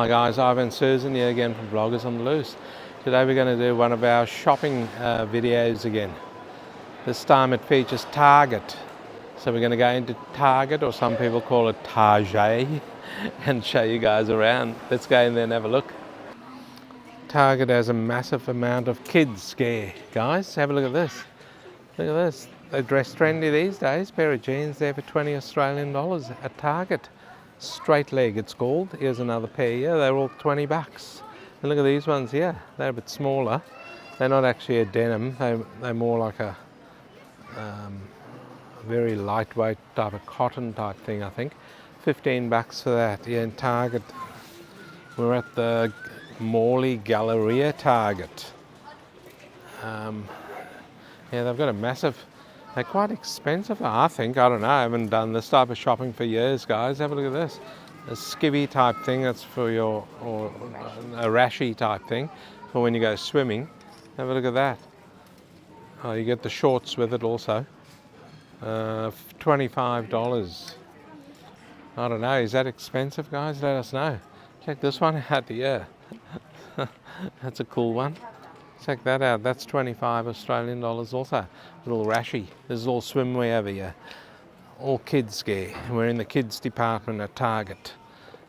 Hi guys, Ivan and Susan here again from Vloggers on the Loose. Today we're going to do one of our shopping videos again. This time it features Target. So we're going to go into Target, or some people call it Target, and show you guys around. Let's go in there and have a look. Target has a massive amount of kids gear. Guys, have a look at this. Look at this. They dress trendy these days. Pair of jeans there for 20 Australian dollars at Target. Straight leg it's called. Here's another pair here. They're all 20 bucks. And look at these ones here. They're a bit smaller. They're not actually a denim. They're more like a very lightweight type of cotton type thing, I think. 15 bucks for that. Yeah, in Target. We're at the Morley Galleria Target. Yeah, they've got a massive... They're quite expensive, I think. I don't know. I haven't done this type of shopping for years, guys. Have a look at this. A skivvy type thing. That's for your... or a rashy type thing for when you go swimming. Have a look at that. Oh, you get the shorts with it also. $25. I don't know. Is that expensive, guys? Let us know. Check this one out here. That's a cool one. Check that out. That's 25 Australian dollars also. Little rashy. This is all swimwear over here. All kids gear. We're in the kids department at Target.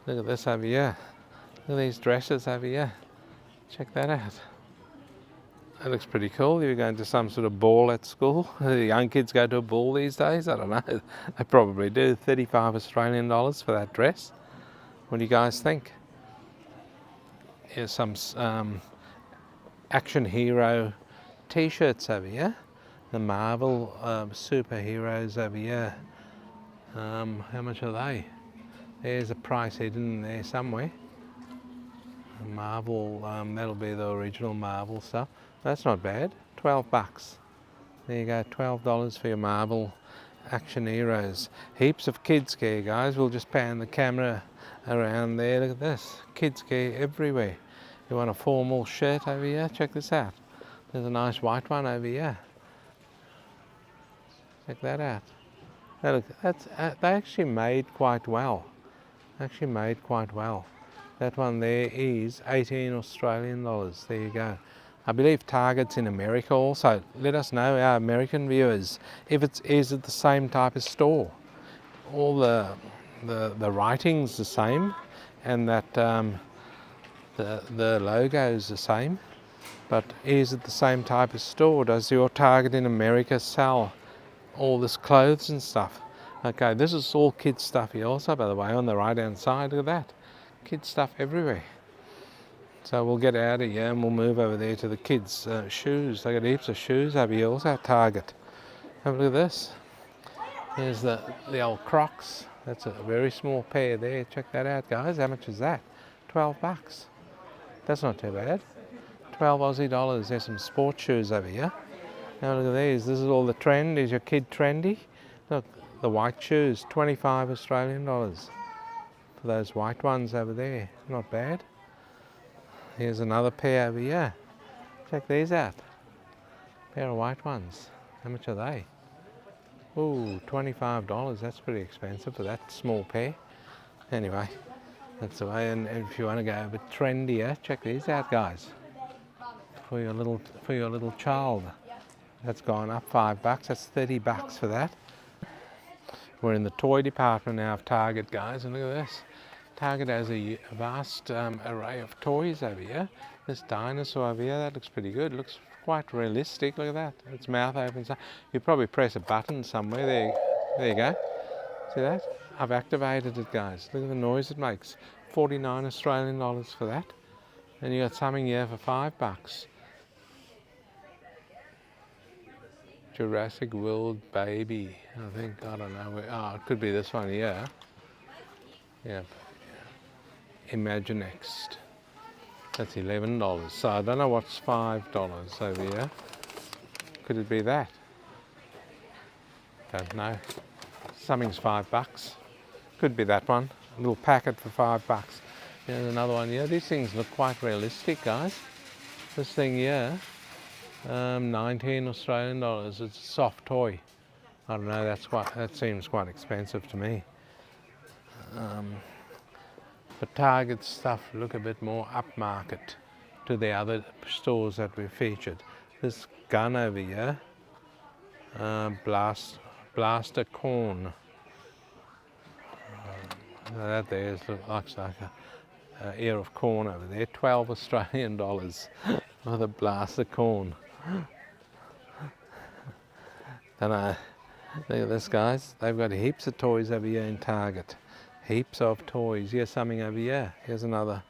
Look at this over here. Look at these dresses over here. Check that out. That looks pretty cool. You're going to some sort of ball at school. The young kids go to a ball these days. I don't know. They probably do. 35 Australian dollars for that dress. What do you guys think? Here's some action hero t-shirts over here. The Marvel superheroes over here. How much are they? There's a price hidden there somewhere. Marvel, that'll be the original Marvel stuff. That's not bad. 12 bucks. There you go, $12 for your Marvel action heroes. Heaps of kids gear, guys. We'll just pan the camera around there. Look at this. Kids gear everywhere. You want a formal shirt over here? Check this out. There's a nice white one over here. Check that out. Now look, they actually made quite well. Actually made quite well. That one there is 18 Australian dollars. There you go. I believe Target's in America also. Let us know, our American viewers, if is it the same type of store. All the writing's the same, and that the logo's the same. But is it the same type of store? Does your Target in America sell all this clothes and stuff? Okay, this is all kids stuff here also, by the way, on the right hand side. Look at that. Kids stuff everywhere. So we'll get out of here and we'll move over there to the kids' shoes. They got heaps of shoes over here also at Target. Have a look at this. Here's the old Crocs. That's a very small pair there. Check that out, guys. How much is that? 12 bucks. That's not too bad. 12 Aussie dollars. There's some sports shoes over here. Now look at these. This is all the trend. Is your kid trendy? Look, the white shoes. 25 Australian dollars. For those white ones over there. Not bad. Here's another pair over here. Check these out. Pair of white ones. How much are they? Ooh, $25. That's pretty expensive for that small pair. Anyway, that's the way. And if you want to go a bit trendier, check these out, guys. For your little child. That's gone up 5 bucks. That's 30 bucks for that. We're in the toy department now of Target, guys, and look at this. Target has a vast array of toys over here. This dinosaur over here, that looks pretty good. It looks quite realistic. Look at that. Its mouth opens up. You probably press a button somewhere. There you go. See that? I've activated it, guys. Look at the noise it makes. 49 Australian dollars for that. And you got something here for 5 bucks. Jurassic World Baby, I think. I don't know. Oh, it could be this one here. Yeah. Imaginext. That's $11. So I don't know what's $5 over here. Could it be that? Don't know. Something's 5 bucks. Could be that one. A little packet for 5 bucks. Here's another one here. These things look quite realistic, guys. This thing here, 19 Australian dollars. It's a soft toy. I don't know. That seems quite expensive to me. But Target stuff look a bit more upmarket to the other stores that we featured. This gun over here, blaster corn. That there looks like a ear of corn over there. 12 Australian dollars for the blaster corn. And look at this, guys. They've got heaps of toys over here in Target. Heaps of toys. Here's something over here. Here's another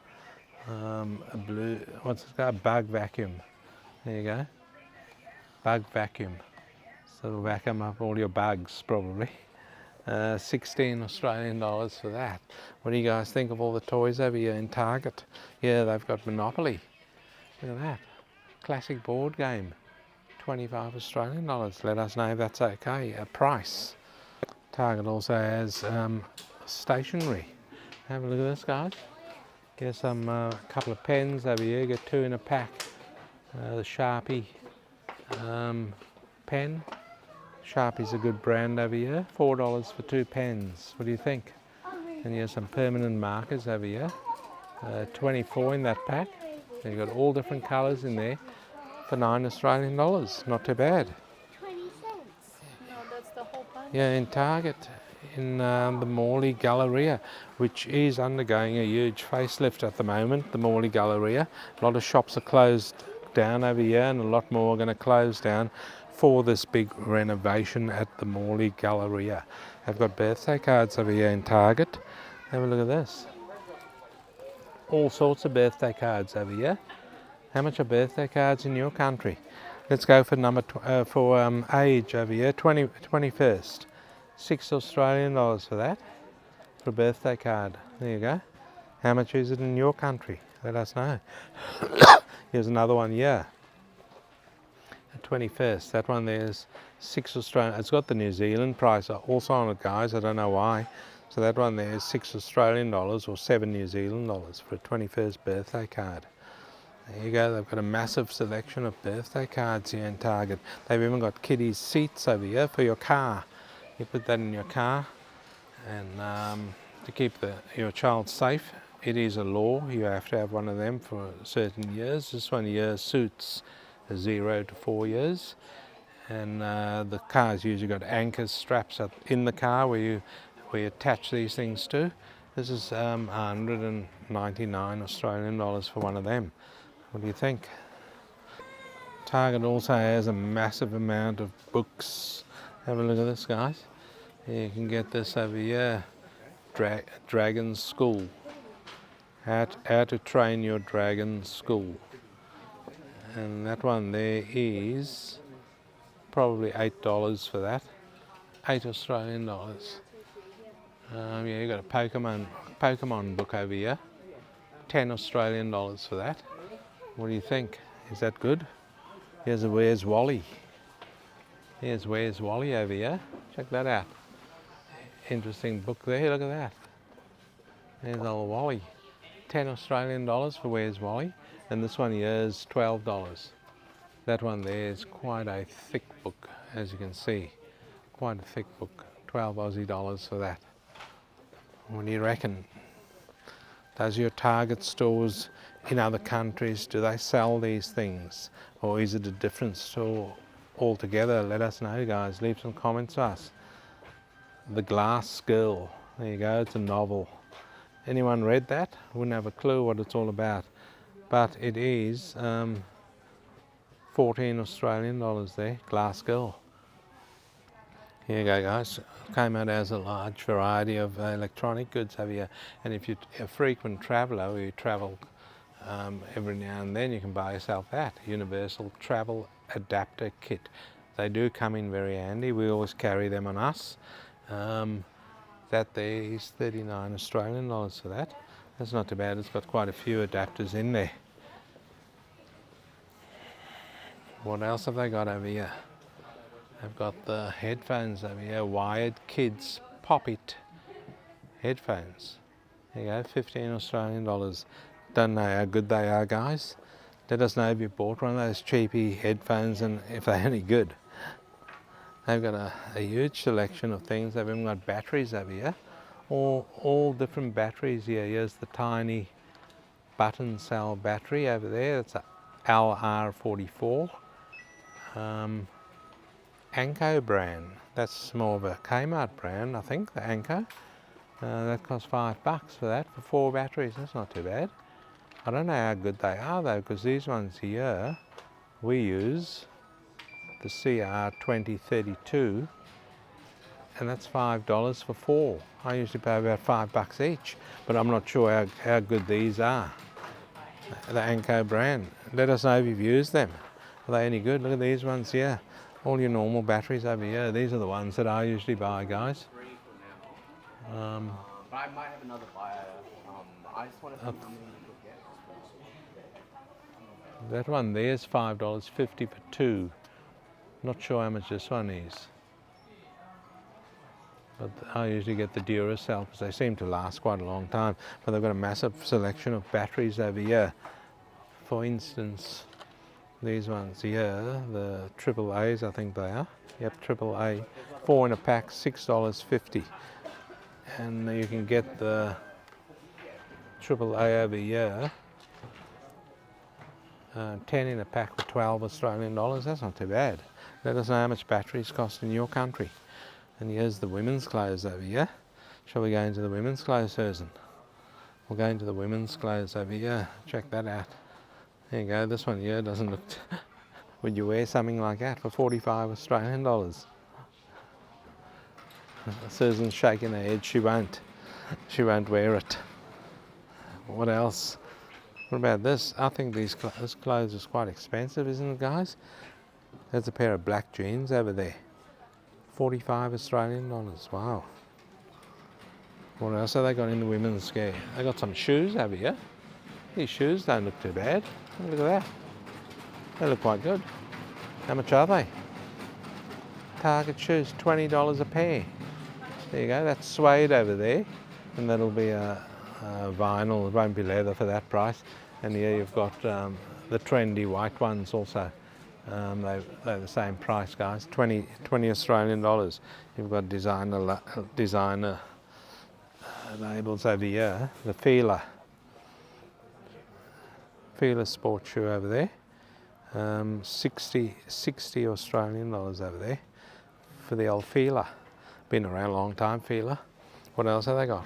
a blue, what's it called? Bug vacuum. There you go. Bug vacuum. So it'll vacuum up all your bugs, probably. 16 Australian dollars for that. What do you guys think of all the toys over here in Target? Yeah, they've got Monopoly. Look at that. Classic board game. 25 Australian dollars. Let us know if that's okay. A price. Target also has stationery. Have a look at this, guys. Here's some couple of pens over here. You get 2 in a pack. The Sharpie pen. Sharpie's a good brand over here. $4 for 2 pens. What do you think? And here's some permanent markers over here. 24 in that pack. So you've got all different colours in there for 9 Australian dollars. Not too bad. 20 cents. No, that's the whole bunch. Yeah, in Target, in the Morley Galleria, which is undergoing a huge facelift at the moment, the Morley Galleria. A lot of shops are closed down over here and a lot more are going to close down for this big renovation at the Morley Galleria. They've got birthday cards over here in Target. Have a look at this. All sorts of birthday cards over here. How much are birthday cards in your country? Let's go for age over here, 21st. 6 Australian dollars for that, for a birthday card. There you go. How much is it in your country? Let us know. Here's another one here. 21st. That one there's 6 Australian. It's got the New Zealand price also on it, guys. I don't know why. So that one there is 6 Australian dollars or 7 New Zealand dollars for a 21st birthday card. There you go. They've got a massive selection of birthday cards here in Target. They've even got kiddies seats over here for your car. You put that in your car, and to keep your child safe. It is a law. You have to have one of them for certain years. This one here suits 0 to 4 years, and the car's usually got anchors, straps up in the car where you attach these things to. This is 199 Australian dollars for one of them. What do you think? Target also has a massive amount of books. Have a look at this, guys. You can get this over here. Dragon School. How to train your dragon school. And that one there is probably $8 for that. 8 Australian dollars. Yeah, you got a Pokemon book over here. 10 Australian dollars for that. What do you think? Is that good? Here's a Where's Wally. Here's Where's Wally over here. Check that out. Interesting book there. Look at that. There's old Wally. 10 Australian dollars for Where's Wally. And this one here is $12. That one there is quite a thick book, as you can see. Quite a thick book. 12 Aussie dollars for that. What do you reckon? Does your Target stores in other countries, do they sell these things? Or is it a different store altogether? Let us know, guys. Leave some comments to us. The Glass Girl. There you go. It's a novel. Anyone read that? Wouldn't have a clue what it's all about. But it is 14 Australian dollars there. Glass Girl. Here you go, guys. Came out as a large variety of electronic goods over here. And if you're a frequent traveller, or you travel every now and then, you can buy yourself that Universal Travel Adapter Kit. They do come in very handy. We always carry them on us. That there is 39 Australian dollars for that. That's not too bad. It's got quite a few adapters in there. What else have they got over here? They've got the headphones over here. Wired Kids Pop It headphones. There you go, 15 Australian dollars. Don't know how good they are, guys. Let us know if you bought one of those cheapy headphones and if they're any good. They've got a huge selection of things. They've even got batteries over here. All different batteries here. Here's the tiny button cell battery over there. It's a LR44. Anko brand. That's more of a Kmart brand, I think, the Anko. That costs $5 for that, for 4 batteries. That's not too bad. I don't know how good they are though, because these ones here, we use the CR2032, and that's $5 for 4. I usually pay about $5 each, but I'm not sure how good these are. The Anko brand. Let us know if you've used them. Are they any good? Look at these ones here. All your normal batteries over here. These are the ones that I usually buy, guys. But I might have another buyer. I just want to see how many you could get. That one there's $5.50 for 2. Not sure how much this one is. But I usually get the Duracell because they seem to last quite a long time. But they've got a massive selection of batteries over here. For instance, these ones here, the AAAs, I think they are. Yep, AAA. 4 in a pack, $6.50. And you can get the AAA over here, 10 in a pack for $12 Australian dollars. That's not too bad. Let us know how much batteries cost in your country. And here's the women's clothes over here. Shall we go into the women's clothes, Susan? We'll go into the women's clothes over here. Check that out. There you go. This one here doesn't look... Would you wear something like that for 45 Australian dollars? Susan's shaking her head. She won't. She won't wear it. What else? What about this? I think this clothes is quite expensive, isn't it, guys? There's a pair of black jeans over there. 45 Australian dollars. Wow. What else have they got in the women's gear? They got some shoes over here. These shoes don't look too bad. Look at that. They look quite good. How much are they? Target shoes, $20 a pair. There you go. That's suede over there, and that'll be a vinyl. It won't be leather for that price. And here you've got the trendy white ones also. They're the same price, guys. 20 Australian dollars. You've got designer labels over here. The Fila sports shoe over there. 60 Australian dollars over there for the old Fila. Been around a long time, Fila. What else have they got?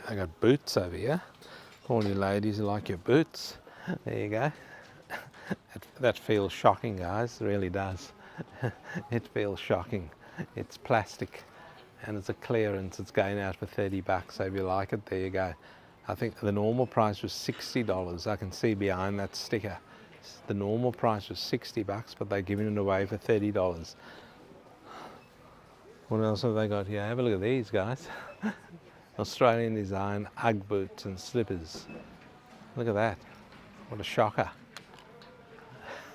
They got boots over here. All you ladies who like your boots. There you go. That feels shocking, guys. It really does. It feels shocking. It's plastic and it's a clearance. It's going out for $30. So if you like it, there you go. I think the normal price was $60. I can see behind that sticker. The normal price was $60, but they're giving it away for $30. What else have they got here? Have a look at these, guys. Australian design Ugg boots and slippers. Look at that. What a shocker.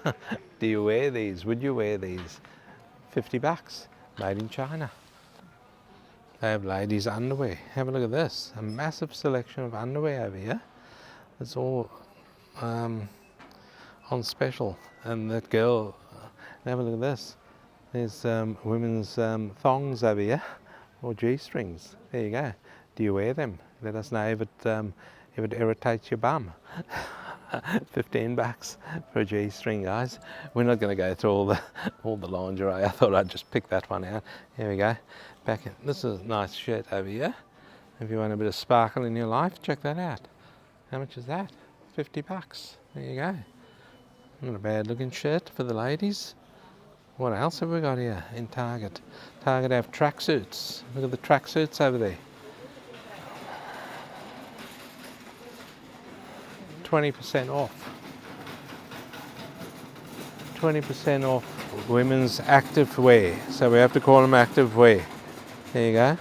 Do you wear these? Would you wear these? $50. Made in China. They have ladies' underwear. Have a look at this. A massive selection of underwear over here. It's all on special. And that girl, have a look at this. There's women's thongs over here, or G-strings. There you go. Do you wear them? Let us know if it irritates your bum. $15 for a G-string, guys. We're not going to go through all the lingerie. I thought I'd just pick that one out. Here we go. Back in. This is a nice shirt over here. If you want a bit of sparkle in your life, check that out. How much is that? $50. There you go. Not a bad looking shirt for the ladies. What else have we got here in Target? Target have tracksuits. Look at the tracksuits over there. 20% off. 20% off women's active wear. So we have to call them active wear. There you go.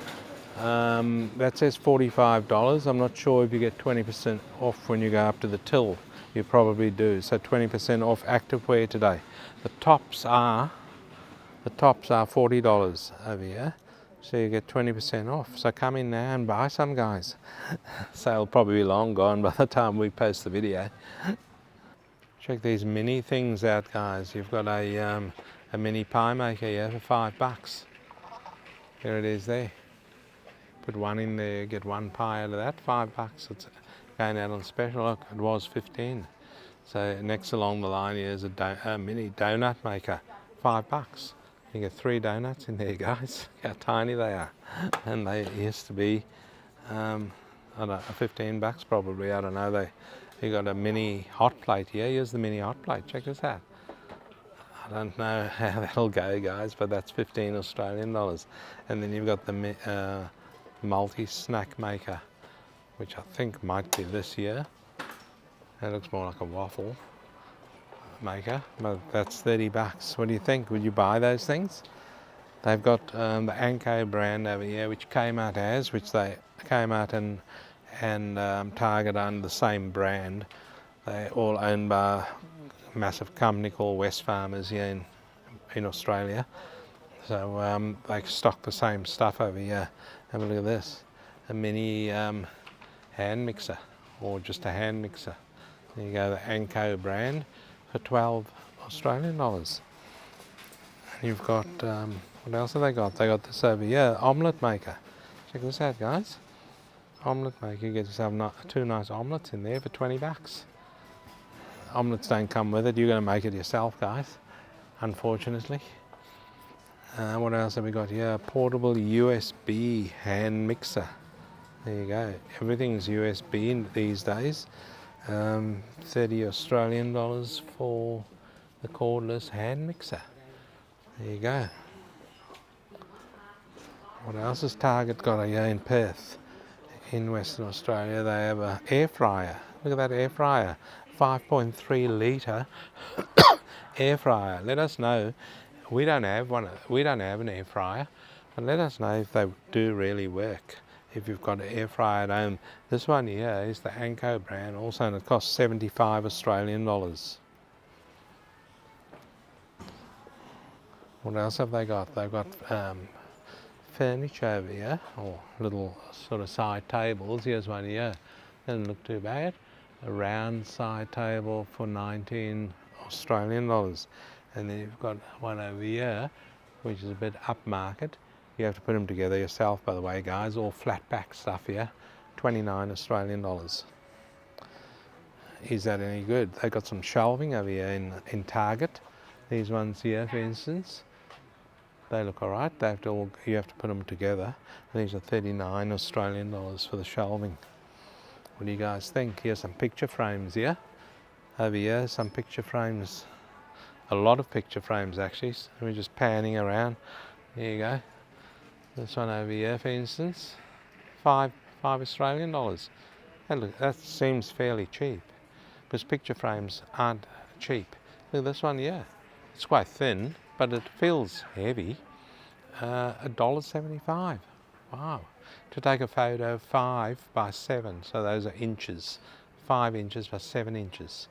That says $45. I'm not sure if you get 20% off when you go up to the till. You probably do. So 20% off active wear today. The tops are $40 over here. So you get 20% off. So come in now and buy some, guys. Sale will probably be long gone by the time we post the video. Check these mini things out, guys. You've got a mini pie maker here for $5. There it is there. Put one in there, get one pie out of that, $5. It's going out on special. Look, it was 15. So next along the line here is a mini donut maker, $5. You get 3 donuts in there, guys. How tiny they are. And they used to be, I don't know, $15 probably. I don't know. You got a mini hot plate here. Here's the mini hot plate. Check this out. I don't know how that'll go, guys, but that's 15 Australian dollars. And then you've got the multi-snack maker, which I think might be this year. That looks more like a waffle maker, but that's $30. What do you think? Would you buy those things? They've got the Anko brand over here, which Kmart has, which they Kmart and Target under the same brand. They're all owned by a massive company called Wesfarmers here in Australia. So they stock the same stuff over here. Have a look at this, a mini hand mixer, or just a hand mixer. There you go, the Anko brand for 12 Australian dollars. And you've got, what else have they got? They got this over here, omelette maker. Check this out, guys. Omelette maker, you get yourself 2 nice omelettes in there for $20. Omelettes don't come with it, you're going to make it yourself, guys, unfortunately. What else have we got here? Portable USB hand mixer. There you go. Everything's USB these days. 30 Australian dollars for the cordless hand mixer. There you go. What else has Target got here in Perth? In Western Australia they have an air fryer. Look at that air fryer. 5.3 litre air fryer. Let us know. We don't have an air fryer, but let us know if they do really work. If you've got an air fryer at home. This one here is the Anko brand also, and it costs 75 Australian dollars. What else have they got? They've got furniture over here, or little sort of side tables. Here's one here. Doesn't look too bad. A round side table for 19 Australian dollars. And then you've got one over here, which is a bit upmarket. You have to put them together yourself, by the way, guys. All flat pack stuff here. 29 Australian dollars. Is that any good? They've got some shelving over here in Target. These ones here, for instance, they look all right. You have to put them together. These are 39 Australian dollars for the shelving. What do you guys think? Here's some picture frames here. Over here, some picture frames. A lot of picture frames, actually. So we're just panning around. There you go. This one over here, for instance, 5 Australian dollars. Hey, look, that seems fairly cheap, because picture frames aren't cheap. Look at this one here. It's quite thin, but it feels heavy. $1.75. Wow. To take a photo, 5 by 7, so those are inches. 5 inches by 7 inches.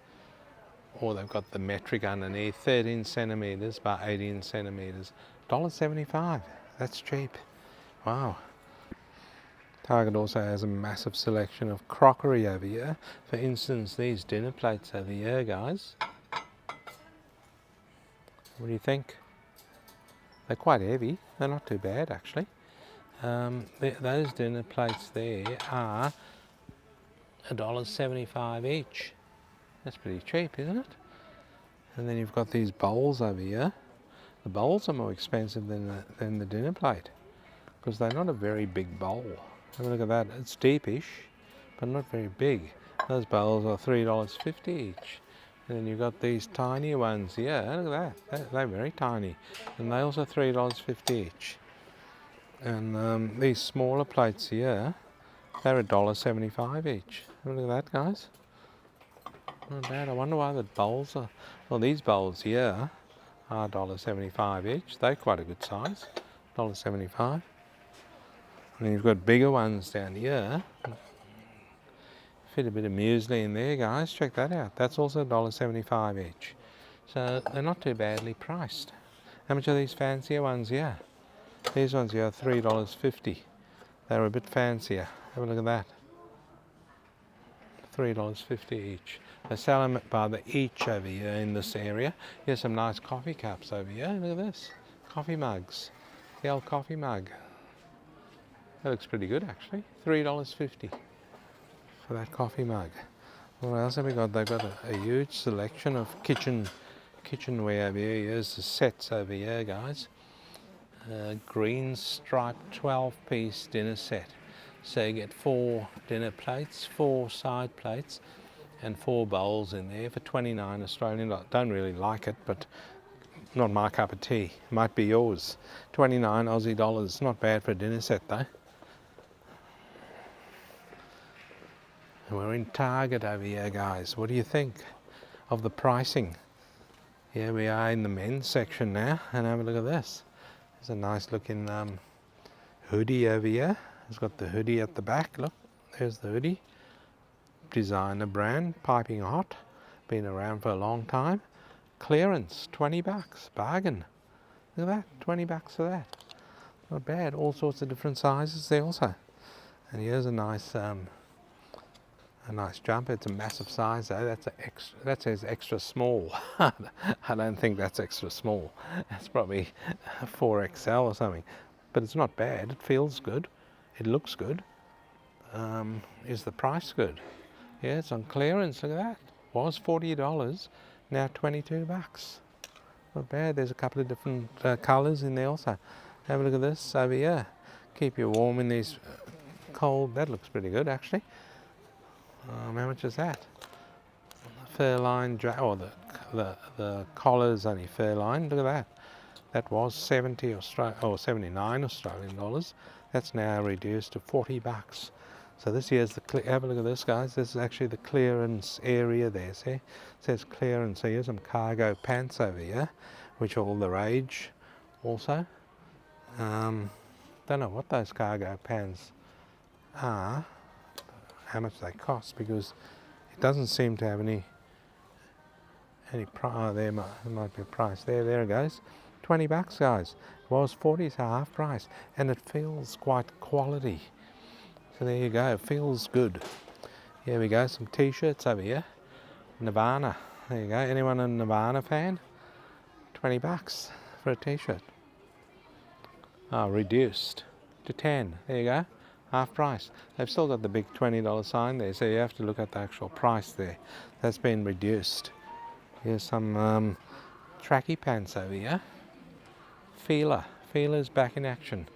Or they've got the metric underneath, 13 centimetres by 18 centimetres. $1.75. That's cheap. Wow. Target also has a massive selection of crockery over here. For instance, these dinner plates over here, guys. What do you think? They're quite heavy. They're not too bad, actually. Those dinner plates there are $1.75 each. That's pretty cheap, isn't it? And then you've got these bowls over here. The bowls are more expensive than the dinner plate, because they're not a very big bowl. Have a look at that. It's deepish, but not very big. Those bowls are $3.50 each. And then you've got these tiny ones here. Look at that. They're very tiny. And they also $3.50 each. And these smaller plates here, they're $1.75 each. Have a look at that, guys. Not bad. I wonder why the bowls are... Well, these bowls here are $1.75 each. They're quite a good size. $1.75. And then you've got bigger ones down here. Fit a bit of muesli in there, guys. Check that out. That's also $1.75 each. So they're not too badly priced. How much are these fancier ones here? These ones here are $3.50. They're a bit fancier. Have a look at that. $3.50 each. They sell them by the each over here in this area. Here's some nice coffee cups over here. Look at this. Coffee mugs. The old coffee mug. That looks pretty good actually. $3.50 for that coffee mug. What else have we got? They've got a huge selection of kitchenware over here. Here's the sets over here, guys. Green striped 12-piece dinner set. So you get 4 dinner plates, 4 side plates, and 4 bowls in there for 29 Australian dollars. Don't really like it, but not my cup of tea. Might be yours. 29 Aussie dollars. Not bad for a dinner set though. And we're in Target over here, guys. What do you think of the pricing? Here we are in the men's section now, and have a look at this. There's a nice looking hoodie over here. It's got the hoodie at the back. Look, there's the hoodie. Designer brand, piping hot. Been around for a long time. Clearance, $20, bargain. Look at that, $20 for that. Not bad. All sorts of different sizes there also. And here's a nice jumper. It's a massive size though. That says extra small. I don't think that's extra small. That's probably 4XL or something. But it's not bad. It feels good. It looks good. Is the price good? Yeah, it's on clearance. Look at that. Was $40, now $22. Not bad. There's a couple of different colours in there also. Have a look at this over here. Keep you warm in these cold. That looks pretty good actually. How much is that? Furline, the collar's only furline. Look at that. That was 79 Australian dollars. That's now reduced to $40. So this here's the have a look at this, guys. This is actually the clearance area there. See, it says clearance. So here's some cargo pants over here, which are all the rage. Also, don't know what those cargo pants are. How much they cost, because it doesn't seem to have any price. Oh, there might be a price there it goes. $20, guys. It was 40, so half price, and it feels quite quality. So there you go. It feels good. Here we go. Some t-shirts over here. Nirvana. There you go. Anyone a Nirvana fan? $20 for a t-shirt. Oh, reduced to 10. There you go. Half price. They've still got the big $20 sign there, so you have to look at the actual price there. That's been reduced. Here's some tracky pants over here. Feeler's back in action.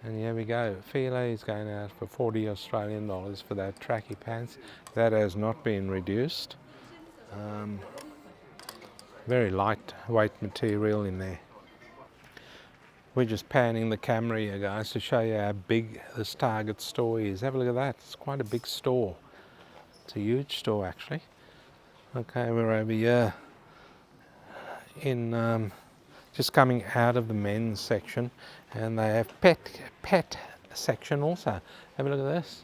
And here we go. Feeler is going out for 40 Australian dollars for that tracky pants. That has not been reduced. Very lightweight material in there. We're just panning the camera here, guys, to show you how big this Target store is. Have a look at that. It's quite a big store. It's a huge store, actually. Okay, we're over here in just coming out of the men's section, and they have pet section also. Have a look at this.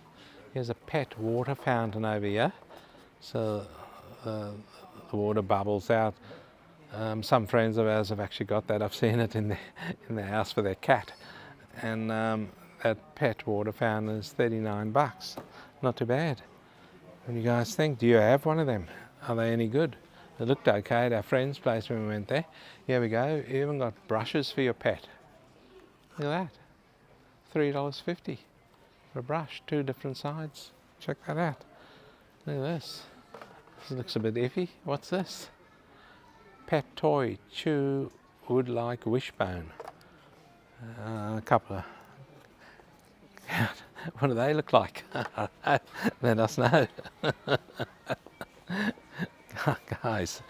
Here's a pet water fountain over here. So the water bubbles out. Some friends of ours have actually got that. I've seen it in their house for their cat. And that pet water fountain is $39. Not too bad. What do you guys think? Do you have one of them? Are they any good? They looked okay at our friend's place when we went there. Here we go. You even got brushes for your pet. Look at that. $3.50 for a brush. 2 different sides. Check that out. Look at this. This looks a bit iffy. What's this? Pet toy, chew wood like wishbone. A couple of. What do they look like? Let us know. Guys,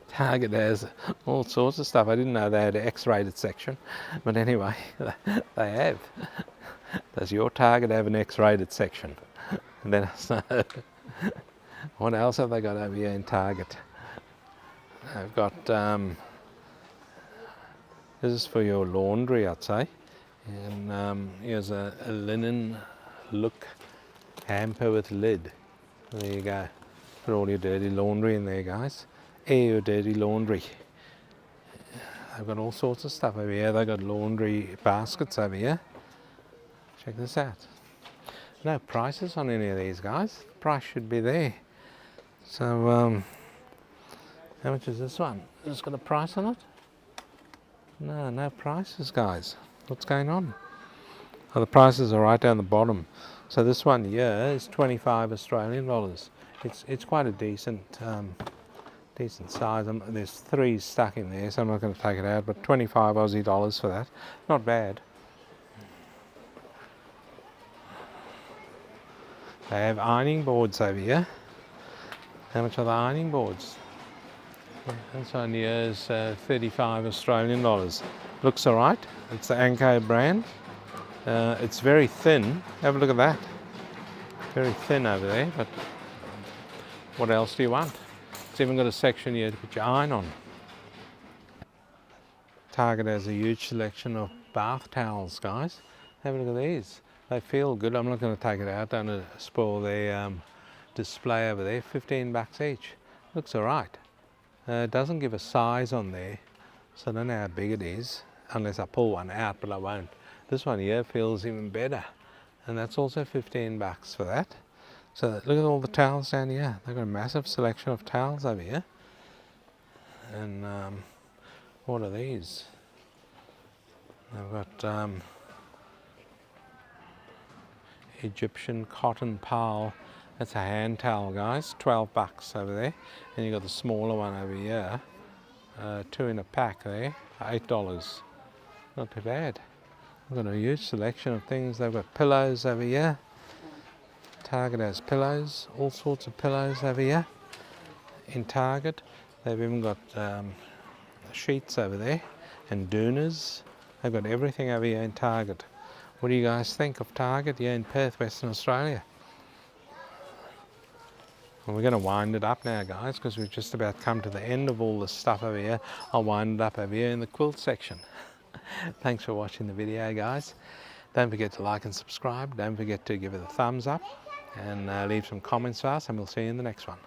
Target has all sorts of stuff. I didn't know they had an X-rated section, but anyway, they have. Does your Target have an X-rated section? Let us know. What else have they got over here in Target? I've got, this is for your laundry, I'd say. And here's a linen look hamper with lid. There you go. Put all your dirty laundry in there, guys. Air your dirty laundry. I've got all sorts of stuff over here. They've got laundry baskets over here. Check this out. No prices on any of these, guys. The price should be there. So, how much is this one? Has it got a price on it? No prices, guys. What's going on? Oh, the prices are right down the bottom. So this one here is 25 Australian dollars. It's quite a decent decent size. There's 3 stuck in there, so I'm not going to take it out. But 25 Aussie dollars for that, not bad. They have ironing boards over here. How much are the ironing boards? This one here is 35 Australian dollars. Looks alright. It's the Anko brand. It's very thin. Have a look at that. Very thin over there, but what else do you want? It's even got a section here to put your iron on. Target has a huge selection of bath towels, guys. Have a look at these. They feel good. I'm not going to take it out. Don't want to spoil their display over there. 15 bucks each. Looks alright. It doesn't give a size on there, so I don't know how big it is, unless I pull one out, but I won't. This one here feels even better, and that's also 15 bucks for that. So look at all the towels down here. They've got a massive selection of towels over here. And what are these? They've got Egyptian cotton pile. That's a hand towel, guys. 12 bucks over there. And you've got the smaller one over here. 2 in a pack there. $8. Not too bad. They've got a huge selection of things. They've got pillows over here. Target has pillows. All sorts of pillows over here. In Target. They've even got sheets over there. And doonas. They've got everything over here in Target. What do you guys think of Target here in Perth, Western Australia? Well, we're going to wind it up now, guys, because we've just about come to the end of all the stuff over here. I'll wind it up over here in the quilt section. Thanks for watching the video, guys. Don't forget to like and subscribe. Don't forget to give it a thumbs up and leave some comments for us, and we'll see you in the next one.